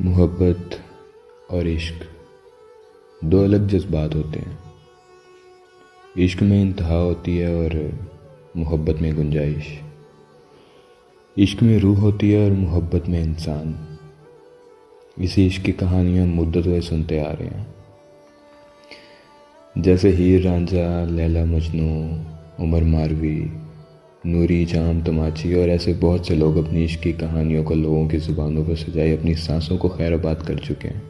محبت اور عشق دو الگ جذبات ہوتے ہیں۔ عشق میں انتہا ہوتی ہے اور محبت میں گنجائش۔ عشق میں روح ہوتی ہے اور محبت میں انسان۔ اسی عشق کی کہانیاں مدتوں سے سنتے آ رہے ہیں، جیسے ہیر رانجھا، لیلا مجنو، عمر ماروی، نوری جام تماچی اور ایسے بہت سے لوگ اپنی عشق کی کہانیوں کو لوگوں کی زبانوں پر سجائی اپنی سانسوں کو خیر آباد کر چکے ہیں۔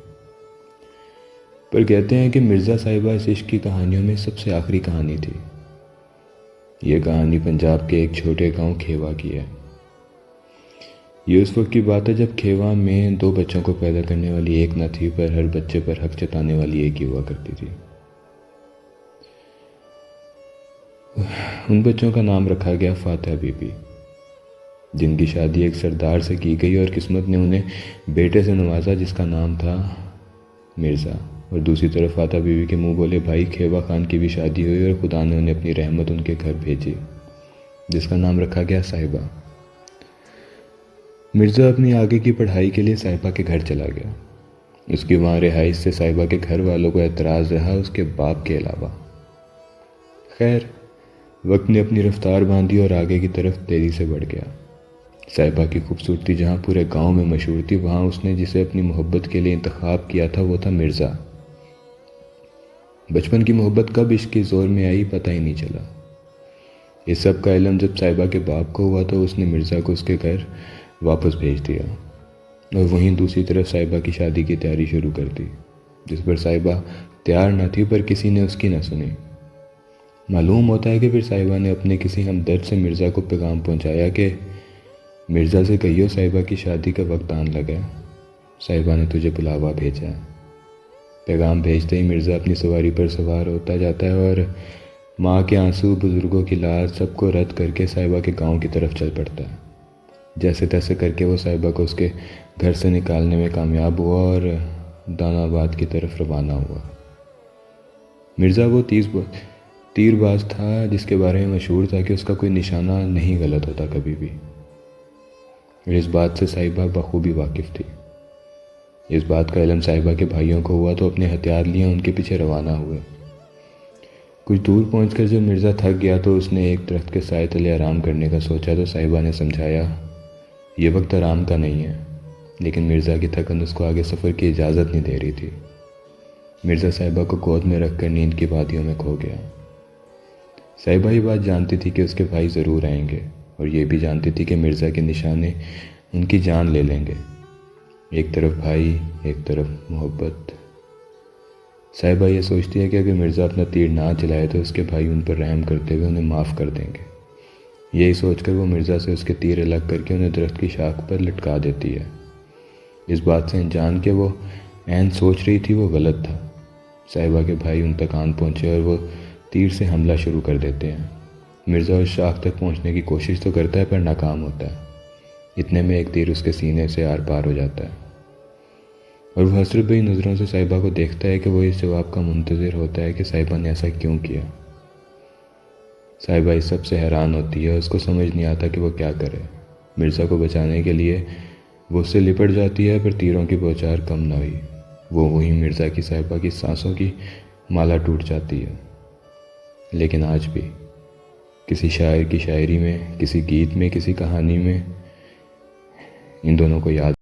پر کہتے ہیں کہ مرزا صاحبہ اس عشق کی کہانیوں میں سب سے آخری کہانی تھی۔ یہ کہانی پنجاب کے ایک چھوٹے گاؤں کھیوا کی ہے۔ یہ اس وقت کی بات ہے جب کھیوا میں 2 بچوں کو پیدا کرنے والی ایک نہ تھی، پر ہر بچے پر حق جتانے والی ایک ہی ہوا کرتی تھی۔ ان بچوں کا نام رکھا گیا فاتحہ بی بی، جن کی شادی ایک سردار سے کی گئی اور قسمت نے انہیں بیٹے سے نوازا جس کا نام تھا مرزا۔ اور دوسری طرف فاتحہ بی بی کے منہ بولے بھائی کھیوا خان کی بھی شادی ہوئی اور خدا نے انہیں اپنی رحمت ان کے گھر بھیجی، جس کا نام رکھا گیا صاحبہ۔ مرزا اپنی آگے کی پڑھائی کے لیے صاحبہ کے گھر چلا گیا۔ اس کی وہاں رہائش سے صاحبہ کے گھر والوں کو اعتراض رہا، اس کے باپ کے علاوہ۔ خیر، وقت نے اپنی رفتار باندھی اور آگے کی طرف تیزی سے بڑھ گیا۔ صاحبہ کی خوبصورتی جہاں پورے گاؤں میں مشہور تھی، وہاں اس نے جسے اپنی محبت کے لیے انتخاب کیا تھا وہ تھا مرزا۔ بچپن کی محبت کب عشق کے زور میں آئی پتہ ہی نہیں چلا۔ اس سب کا علم جب صاحبہ کے باپ کو ہوا تو اس نے مرزا کو اس کے گھر واپس بھیج دیا اور وہیں دوسری طرف صاحبہ کی شادی کی تیاری شروع کر دی، جس پر صاحبہ تیار نہ تھی، پر کسی نے اس کی نہ سنی۔ معلوم ہوتا ہے کہ پھر صاحبہ نے اپنے کسی ہمدرد سے مرزا کو پیغام پہنچایا کہ مرزا سے کہیو صاحبہ کی شادی کا وقت آن لگا ہے، صاحبہ نے تجھے بلاوا بھیجا ہے۔ پیغام بھیجتے ہی مرزا اپنی سواری پر سوار ہوتا جاتا ہے اور ماں کے آنسو، بزرگوں کی لاز، سب کو رد کر کے صاحبہ کے گاؤں کی طرف چل پڑتا ہے۔ جیسے تیسے کر کے وہ صاحبہ کو اس کے گھر سے نکالنے میں کامیاب ہوا اور دانا آباد کی طرف روانہ ہوا۔ مرزا وہ تیر باز تھا جس کے بارے میں مشہور تھا کہ اس کا کوئی نشانہ نہیں غلط ہوتا کبھی بھی، اور اس بات سے صاحبہ بخوبی واقف تھی۔ اس بات کا علم صاحبہ کے بھائیوں کو ہوا تو اپنے ہتھیار لیے ان کے پیچھے روانہ ہوئے۔ کچھ دور پہنچ کر جب مرزا تھک گیا تو اس نے ایک درخت کے سائے تلے آرام کرنے کا سوچا تو صاحبہ نے سمجھایا یہ وقت آرام کا نہیں ہے، لیکن مرزا کی تھکن اس کو آگے سفر کی اجازت نہیں دے رہی تھی۔ مرزا صاحبہ کو گود میں رکھ کر نیند کی وادیوں میں کھو گیا۔ صاحبہ یہ بات جانتی تھی کہ اس کے بھائی ضرور آئیں گے، اور یہ بھی جانتی تھی کہ مرزا کے نشانے ان کی جان لے لیں گے۔ ایک طرف بھائی، ایک طرف محبت۔ صاحبہ یہ سوچتی ہے کہ اگر مرزا اپنا تیر نہ چلائے تو اس کے بھائی ان پر رحم کرتے ہوئے انہیں معاف کر دیں گے۔ یہی سوچ کر وہ مرزا سے اس کے تیر الگ کر کے انہیں درخت کی شاخ پر لٹکا دیتی ہے۔ اس بات سے انجان کہ وہ عین سوچ رہی تھی وہ غلط تھا۔ صاحبہ کے بھائی ان تک آن پہنچے اور وہ تیر سے حملہ شروع کر دیتے ہیں۔ مرزا اس شاخ تک پہنچنے کی کوشش تو کرتا ہے پر ناکام ہوتا ہے۔ اتنے میں ایک تیر اس کے سینے سے آر پار ہو جاتا ہے اور وہ حسرت بھری نظروں سے صاحبہ کو دیکھتا ہے کہ وہ اس جواب کا منتظر ہوتا ہے کہ صاحبہ نے ایسا کیوں کیا۔ صاحبہ اس سب سے حیران ہوتی ہے، اس کو سمجھ نہیں آتا کہ وہ کیا کرے۔ مرزا کو بچانے کے لیے وہ اس سے لپٹ جاتی ہے، پر تیروں کی بوچھار کم نہ ہوئی، وہیں مرزا کی صاحبہ کی سانسوں کی مالا ٹوٹ جاتی ہے۔ لیکن آج بھی کسی شاعر کی شاعری میں، کسی گیت میں، کسی کہانی میں ان دونوں کو یاد